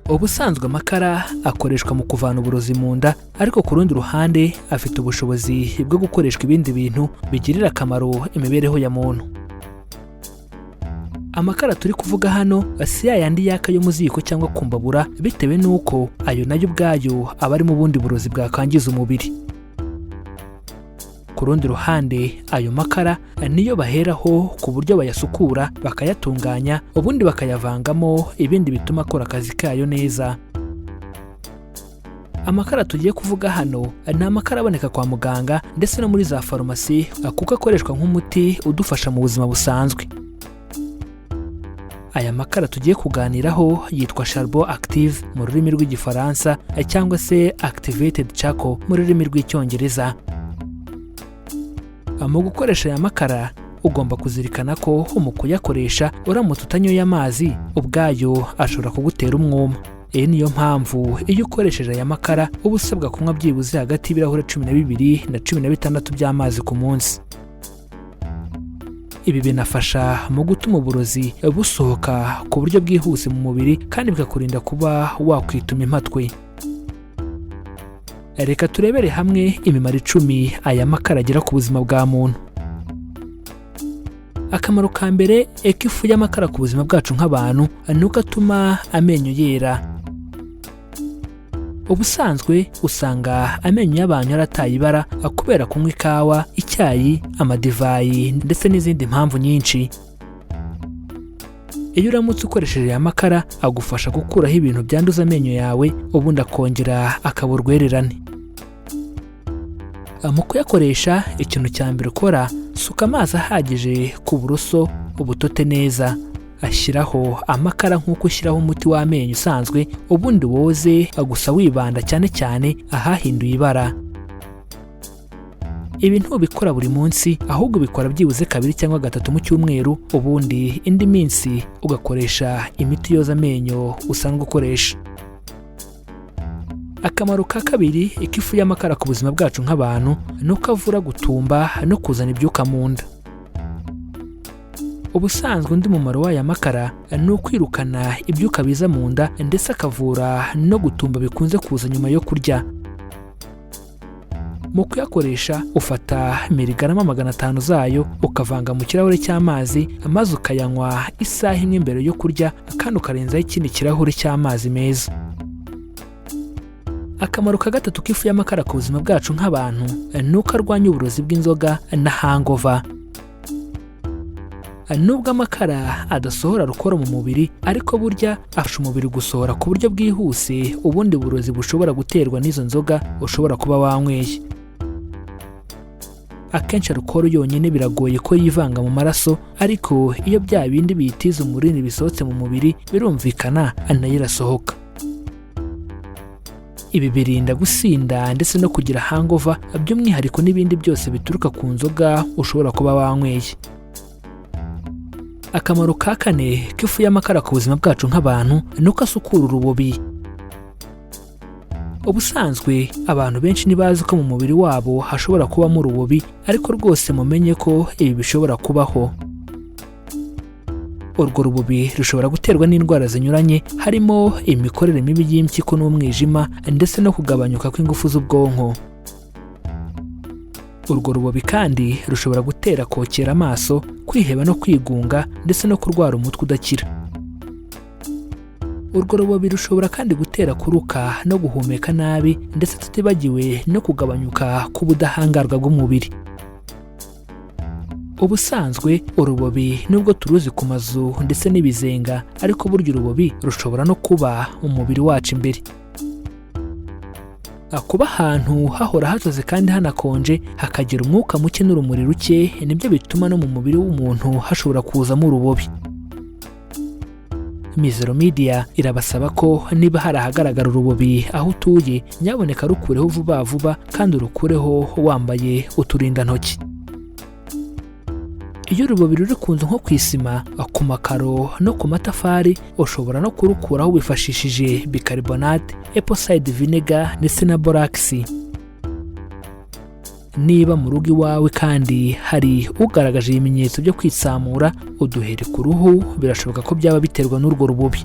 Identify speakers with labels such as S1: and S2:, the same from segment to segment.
S1: Ubusanzwe amakara akoreshwa mu kuvana uburozi mu nda, ariko ku rundi ruhande afite ubushobozi bwo gukoreshwa ibindi bintu bigirira akamaro imibereho ya muntu. Amakara turi kuvuga hano si yayandi yaka yo mu ziko cyangwa ku mbabura, bitewe n'uko ayo nayo ubwayo aba ari mu bundi burozi bwakangiza umubiri. Ku rundi ruhande ayo makara niyo baheraho ku buryo bayasukura bakayatunganya, ubundi bakayavangamo ibindi bituma akora akazi kayo neza. Amakara tugiye kuvuga hano ni amakara aboneka kwa muganga ndetse no muri za farumasi, kuko akoreshwa nk'umuti udufasha mu buzima busanzwe. Aya makara tugiye kuganiraho yitwa charbon active mu rurimi rw'igifaransa, cyangwa se activated charcoal mu rurimi rw'icyongereza. Mu gukoresha aya makara ugomba kuzirikana ko mu kuyakoresha uramutse utanyoye amazi ubwayo ashobora kugutera umwuma. Iyi niyo mpamvu iyo ukoresheje aya makara uba usabwa kunywa byibuze hagati y'ibirahure 12 na 16 by'amazi ku munsi. Ibi binafasha mu gutuma uburozi busohoka ku buryo bwihuse mu mubiri, kandi bikakurinda kuba wakwituma impatwe. Reka turebere hamwe imimaro 10 aya makara agira ku buzima bwa muntu. Akamaro ka mbere k'ifu y'amakara ku buzima bwacu nk'abantu ni uko atuma amenyo yera. Ubusanzwe usanga amenyo y'abantu yarataye ibara kubera kunywa ikawa, icyayi, amadivayi ndetse n'izindi mpamvu nyinshi. Iyo uramutse ukoresheje aya makara agufasha gukuraho ibintu byanduza amenyo yawe, ubundi akongera akaba urwererane. Mu kuyakoresha ikintu cya mbere ukora, suka amazi ahagije ku buroso ubutote neza. Ashyiraho amakara nk'uko ushyiraho umuti w'amenyo usanzwe, ubundi woze gusa wibanda cyane cyane ahahinduye ibara. Ibi ntubikora buri munsi, ahubwo ubikora byibuze 2 cyangwa 3 mu cyumweru, ubundi indi minsi ugakoresha imiti yoza amenyo usanzwe ukoresha. Akamaro ka kabiri k'ifu y'amakara ku buzima bwacu nk'abantu ni uko avura gutumba no kuzana ibyuka mu nda. Ubusanzwe undi mumaro w'aya makara ni ukwirukana ibyuka biza mu nda, ndetse akavura no gutumba bikunze kuza nyuma yo kurya. Mu kuyakoresha ufata miligarama 500 zayo ukavanga mu kirahure cy'amazi, maze ukayanywa isaha imwe mbere yo kurya, kandi ukarenzaho ikindi kirahure cy'amazi meza. Akamaro ka gatatu k'ifu y'amakara ku buzima bwacu nk'abantu ni uko arwanya uburozi bw'inzoga na hangover. Nubwo amakara adasohora rukoro mu mubiri, ariko burya afasha umubiri gusohora ku buryo bwihuse ubundi burozi bushobora guterwa n'izo nzoga ushobora kuba wanyweye. Akenshi rukoro yonyine biragoye ko yivanga mu maraso, ariko iyo bya bindi biyitiza umurini bisohotse mu mubiri birumvikana nayo irasohoka. Ibi birinda gusinda ndetse no kugira hangover, by'umwihariko n'ibindi byose bituruka ku nzoga ushobora kuba wanyweye. Akamaro ka kane k'ifu y'amakara ku buzima bwacu nk'abantu ni uko asukura urubobi. Ubusanzwe abantu benshi ntibazi ko mu mubiri wabo hashobora kubamo urubobi, ariko rwose mumenye ko ibi bishobora kubaho. Urwo rubobi rushobora guterwa n'indwara zinyuranye, harimo imikorere mibi y'impyiko n'umwijima, ndetse no kugabanyuka kw'ingufu z'ubwonko. Urwo rubobi kandi rushobora gutera kokera amaso, kwiheba no kwigunga, ndetse no kurwara umutwe udakira. Urwo rubobi rushobora kandi gutera kuruka no guhumeka nabi, ndetse tutibagiwe no kugabanyuka k'ubudahangarwa bw'umubiri. Ubusanzwe urubobi nubwo turuzi ku mazu ndetse n'ibizenga, ariko burya urubobi rushobora no kuba mu mubiri wacu imbere. Kuba ahantu hahora hatoze kandi hanakonje, hakagira umwuka muke n'urumuri ruke, nibyo bituma no mu mubiri w'umuntu hashobora kuzamo urubobi. Mizero Media irabasaba ko niba hari ahagaragara urubobi aho utuye, nyaboneka rukureho vuba vuba, kandi urukureho wambaye uturindantoki. Iyo urubobi ruri ku nzu nko ku isima, ku makaro no ku matafari, ushobora no kurukuraho wifashishije bicarbonate, apple cider vinegar ndetse na borax. Niba mu rugo iwawe kandi hari ugaragaje ibimenyetso byo kwitsamura, uduhere ku ruhu, birashoboka ko byaba biterwa n'urwo rubobi.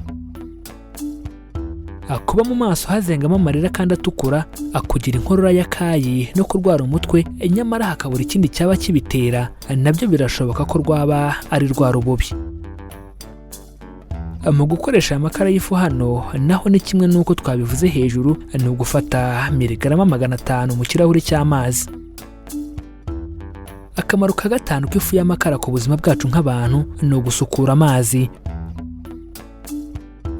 S1: kuba mu maso hazengamo amarira kandi atukura, kugira inkorora y'akayi no kurwara umutwe nyamara hakabura ikindi cyaba kibitera, nabyo birashoboka ko rwaba ari rwa rubobi. Mu gukoresha aya makara y'ifu hano naho ni kimwe n'uko twabivuze hejuru, ni ugufata miligarama 500 mu kirahuri cy'amazi. Akamaro ka gatanu k'ifu y'amakara ku buzima bwacu nk'abantu ni ugusukura amazi.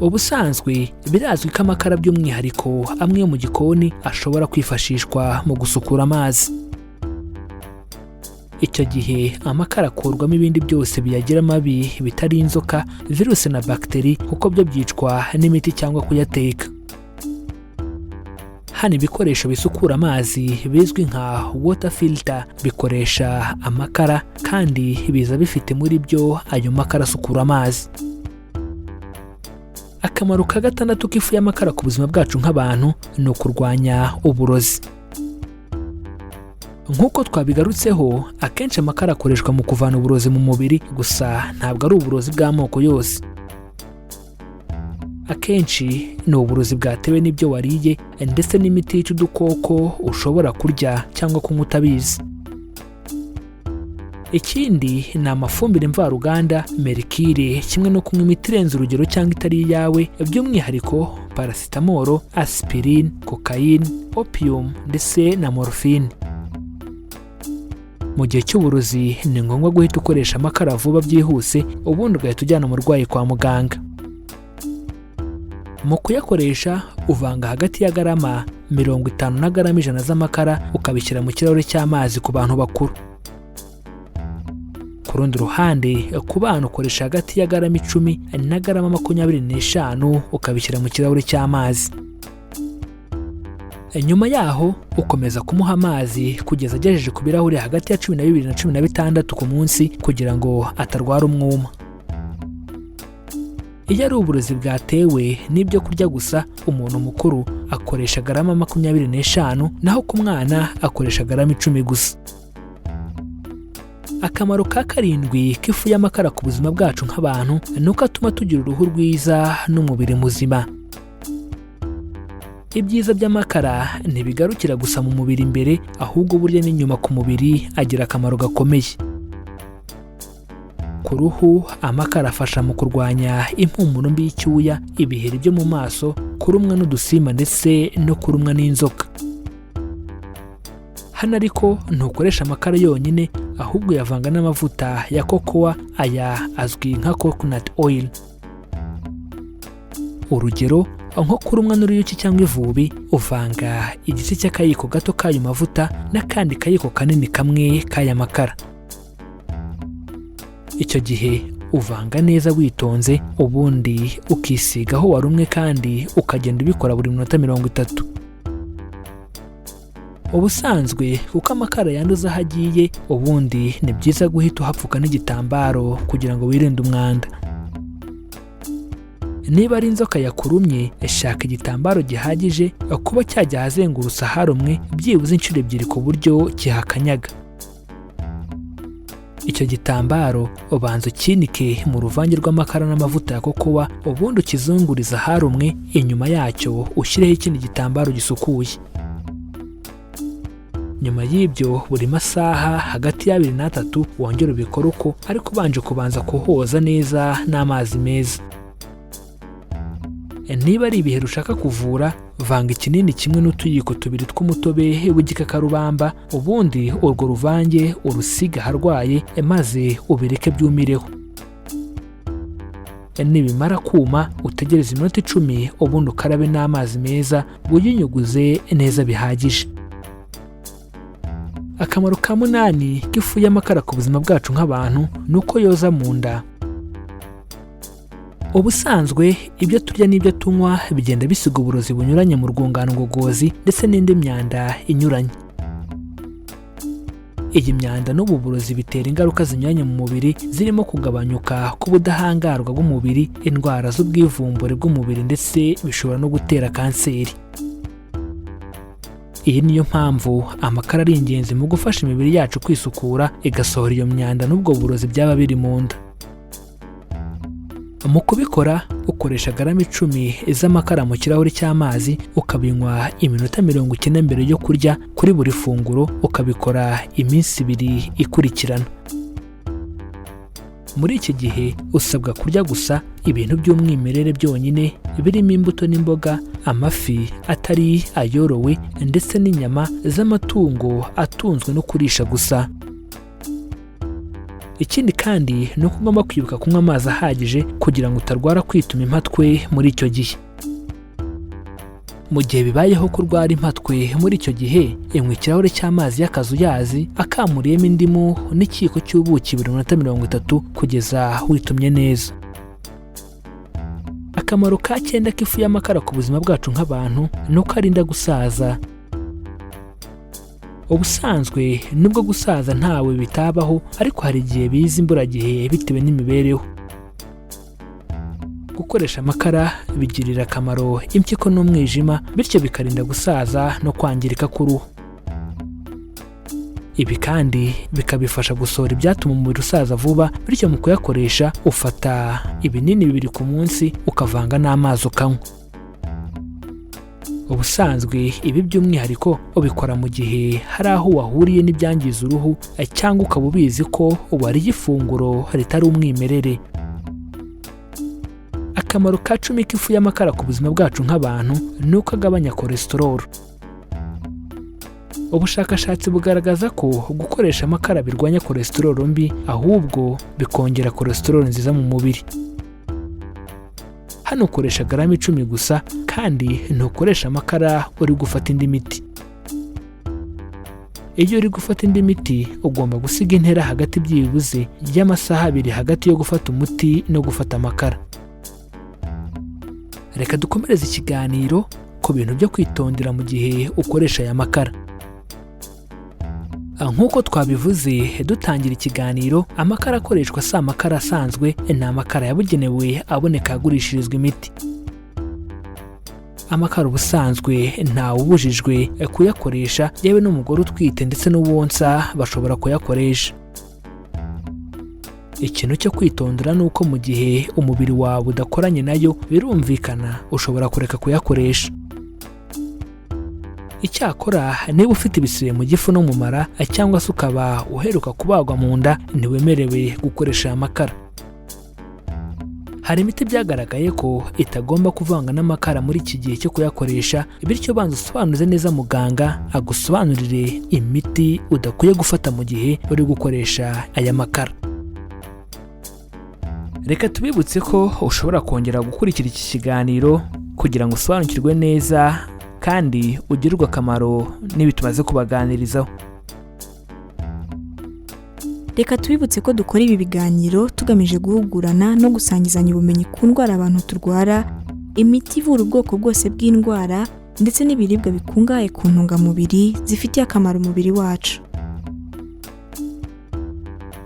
S1: Ubusanzwe birazwi ko amakara by'umwihariko amwe yo mu gikoni ashobora kwifashishwa mu gusukura amazi. Icyo gihe amakara akurwamo ibindi byose biyagira mabi bitari inzoka, virusi na bagiteri kuko byo byicwa n'imiti cyangwa kuyateka. Hano ibikoresho bisukura amazi bizwi nka water filter bikoresha amakara kandi biza bifite muri byo ayo makara asukura amazi. Akamaro ka gatandatu k'ifu y'amakara ku buzima bwacu nk'abantu ni ukurwanya uburozi. Nk'uko twabigarutseho, akenshi amakara akoreshwa mu kuvana uburozi mu mubiri, gusa ntabwo ari uburozi bw'amoko yose. Akenshi ni uburozi bwatewe n'ibyo wariye ndetse n'imiti yica udukoko ushobora kurya cyangwa kunywa utabizi. Ikindi ni amafumbire mvaruganda, merikire, kimwe no kunywa imiti irenze urugero cyangwa itari iyawe, by'umwihariko parasitamoro, aspirine, kokayine, opium ndetse na morphine. Mu gihe cy'uburozi ni ngombwa guhita ukoresha amakara vuba byihuse, ubundi ugahita ujyana umurwayi kwa muganga. Mu kuyakoresha uvanga hagati ya garama 50 na garama 100 z'amakara ukabishyira mu kirahure cy'amazi ku bantu bakuru. Ku rundi ruhande ku bana ukoresha hagati ya garama 10 na garama 25 ukabishyira mu kirahure cy'amazi. Nyuma yaho ukomeza kumuha amazi kugeza agejeje ku birahure hagati ya 12 na 16 ku munsi kugira ngo atarwara umwuma. Iyo ari uburozi bwatewe n'ibyo kurya gusa, umuntu mukuru akoresha garama 25 naho ku mwana akoresha garama 10 gusa. Akamaro ka karindwi k'ifu y'amakara ku buzima bwacu nk'abantu ni uko atuma tugira uruhu rwiza n'umubiri muzima. Ibyiza by'amakara ntibigarukira gusa mu mubiri imbere, ahubwo burya n'inyuma ku mubiri agira akamaro gakomeye. Ku ruhu amakara afasha mu kurwanya impumuro mbi y'icyuya, ibiheri byo mu maso, kurumwa n'udusimba ndetse no kurumwa n'inzoka. Hano ariko ntukoresha amakara yonyine, ahubwo yavanga n'amavuta ya kokowa, aya azwi nka coconut oil. Urugero nko kurumwa n'uruyuki cyangwa ivubi, uvanga igice cy'akayiko gato k'ayo mavuta n'akandi kayiko kanini kamwe k'aya makara. Icyo gihe uvanga neza witonze, ubundi ukisiga aho warumwe kandi ukagenda ubikora buri minota 30. Ubusanzwe kuko amakara yanduza aho agiye, ubundi ni byiza guhita uhapfuka n'igitambaro kugira ngo wirinde umwanda. Niba ari inzoka yakurumye, shaka igitambaro gihagije kuba cyajya ahazengurutse aharumwe byibuze inshuro 2 ku buryo kihakanyaga. Icyo gitambaro ubanza ukinike mu ruvange rw'amakara n'amavuta ya kokowa, ubundi ukizunguriza aharumwe, inyuma yacyo ushyireho ikindi gitambaro gisukuye. Nyuma y'ibyo buri masaha hagati ya 2 na 3 wongera ubikora uko, ariko ubanje kubanza kuhoza neza n'amazi meza. Niba ari ibiheri ushaka kuvura, vanga ikinini kimwe n'utuyiko 2 tw'umutobe w'igikakarubamba, ubundi urwo ruvange urusiga aharwaye maze ubireke byumireho. Nibimara kuma utegereze iminota 10, ubundi ukarabe n'amazi meza uyinyuguze neza bihagije. Akamaro ka 8 k'ifu y'amakara ku buzima bwacu nk'abantu ni uko yoza mu nda. Ubusanzwe ibyo turya n'ibyo tunywa bigenda bisiga uburozi bunyuranye mu rwungano ngogozi ndetse n'indi myanda inyuranye. Iyi myanda n'ubu burozi bitera ingaruka zinyuranye mu mubiri, zirimo kugabanyuka k'ubudahangarwa bw'umubiri, indwara z'ubwivumbure bw'umubiri ndetse bishobora no gutera kanseri. Iyi niyo mpamvu amakara ari ingenzi mu gufasha imibiri yacu kwisukura, igasohora iyo myanda n'ubwo burozi byaba biri mu nda. Mu kubikora ukoresha garama 10 z'amakara mu kirahuri cy'amazi ukabinywa iminota 90 mbere yo kurya kuri buri funguro, ukabikora iminsi 2 ikurikirana. Muri iki gihe usabwa kurya gusa ibintu by'umwimerere byonyine birimo imbuto n'imboga, amafi atari ayorowe ndetse n'inyama z'amatungo atunzwe no kurisha gusa. Ikindi kandi ni uko ugomba kwibuka kunywa amazi ahagije kugira ngo utarwara kwituma impatwe muri icyo gihe. Mu gihe bibayeho kurwara impatwe muri icyo gihe, inywa ikirahure cy'amazi y'akazuyazi akamuriyemo indimu n'ikiyiko cy'ubuki buri minota 30 kugeza witumye neza. Akamaro ka 9 k'ifu y'amakara ku buzima bwacu nk'abantu ni uko arinda gusaza. Ubusanzwe nubwo gusaza ntawe bitabaho, ariko hari igihe biza imburagihe bitewe n'imibereho. Gukoresha amakara bigirira akamaro impyiko n'umwijima, bityo bikarinda gusaza no kwangirika k'uruhu. Ibi kandi bikabifasha gusohora ibyatuma umubiri usaza vuba, bityo mu kuyakoresha ufata ibinini 2 ku munsi ukavanga n'amazi ukanywa. Ubusanzwe ibi by'umwihariko ubikora mu gihe hari aho wahuriye n'ibyangiza uruhu, cyangwa ukaba ubizi ko wariye ifunguro ritari umwimerere. Akamaro ka 10 k'ifu y'amakara ku buzima bwacu nk'abantu ni uko agabanya cholesterol. Ubushakashatsi bugaragaza ko gukoresha amakara birwanya cholesterol mbi, ahubwo bikongera cholesterol nziza mu mubiri. Hano ukoresha garama 10 gusa, kandi ntukoresha amakara uri gufata indi miti. Iyo uri gufata indi miti ugomba gusiga intera hagati byibuze y'amasaha 2 hagati yo gufata umuti no gufata amakara. Reka dukomereze ikiganiro ku bintu byo kwitondera mu gihe ukoresha aya makara. Nk'uko twabivuze dutangira ikiganiro, amakara akoreshwa si amakara asanzwe, ni amakara yabugenewe aboneka agurishirizwa imiti. Amakara ubusanzwe ntawubujijwe kuyakoresha, yewe n'umugore utwite ndetse n'uwonsa bashobora kuyakoresha. Ikintu cyo kwitondera ni uko mu gihe umubiri wawe udakoranye nayo, birumvikana ushobora kureka kuyakoresha. Icyakora niba ufite ibisebe mu gifu no mu mara, cyangwa se ukaba uheruka kubagwa mu nda, ntiwemerewe gukoresha aya makara. Hari imiti byagaragaye ko itagomba kuvanga n'amakara muri iki gihe cyo kuyakoresha, bityo banza usobanuze neza muganga agusobanurire imiti udakwiye gufata mu gihe uri gukoresha aya makara. Reka tubibutse ko ushobora kongera gukurikira iki kiganiro kugira ngo usobanukirwe neza kandi ugirirwe akamaro n'ibi tumaze kubaganirizaho.
S2: Reka tubibutse ko dukora ibi biganiro tugamije guhugurana no gusangizanya ubumenyi ku ndwara abantu turwara, imiti ivura ubwoko bwose bw'indwara, ndetse n'ibiribwa bikungahaye ku ntungamubiri zifitiye akamaro umubiri wacu.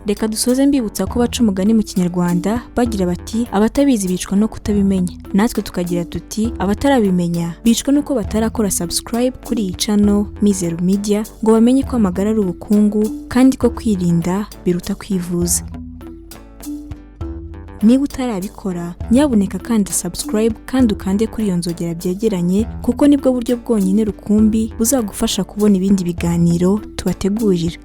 S2: Reka dusoze mbibutsa ko baca umugani mu Kinyarwanda bagira bati abatabizi bicwa no kutabimenya. Natwe tukagira tuti abatarabimenya bicwa nuko batarakora subscribe kuri iyi channel Mizero Media ngo bamenye ko amagara ari ubukungu kandi ko kwirinda biruta kwivuza. Niba utarabikora nyabuneka kandi subscribe kandi ukande kuri iyo nzogera byegeranye, kuko nibwo buryo bwonyine rukumbi buzagufasha kubona ibindi biganiro tubategurira.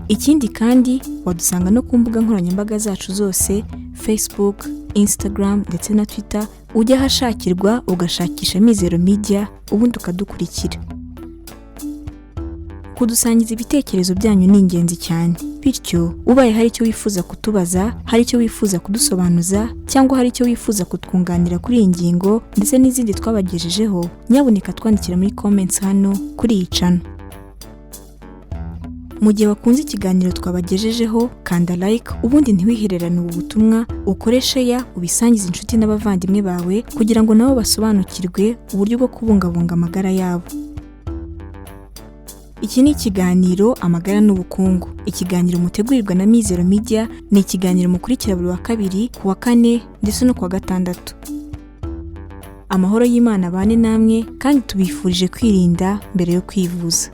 S2: Ikindi kandi wadusanga no kumbuga nkoranyambaga zacu zose, Facebook, Instagram ndetse na Twitter. Ujya hashakirwa ugashakisha Mizero Media ubundi ukadukurikira. Kudusangiza ibitekerezo byanyu ningenzi cyane, bityo ubaye haricyo wifuza kutubaza, haricyo wifuza kudusobanuza, cyangwa haricyo wifuza kutwunganira kuri iyi ngingo ndetse nizindi twagajejeho, nyabuneka twandikira muri comments hano kuri iyi channel. Mu gihe wakunze ikiganiro twabagejejeho, kanda like ubundi ntiwihererane ubu butumwa, ukoreshe ya ubisangiza inshuti n'abavandimwe bawe kugira ngo nabo basobanukirwe uburyo bwo kubungabunga amagara yabo. Iki ni ikiganiro Amagara n'Ubukungu. Ikiganiro mutegurirwa na Mizero Media, ni ikiganiro mukurikira buri wa kabiri, ku wa kane ndetse no ku wa gatandatu. Amahoro y'Imana bane namwe kandi tubifurije kwirinda mbere yo kwivuza.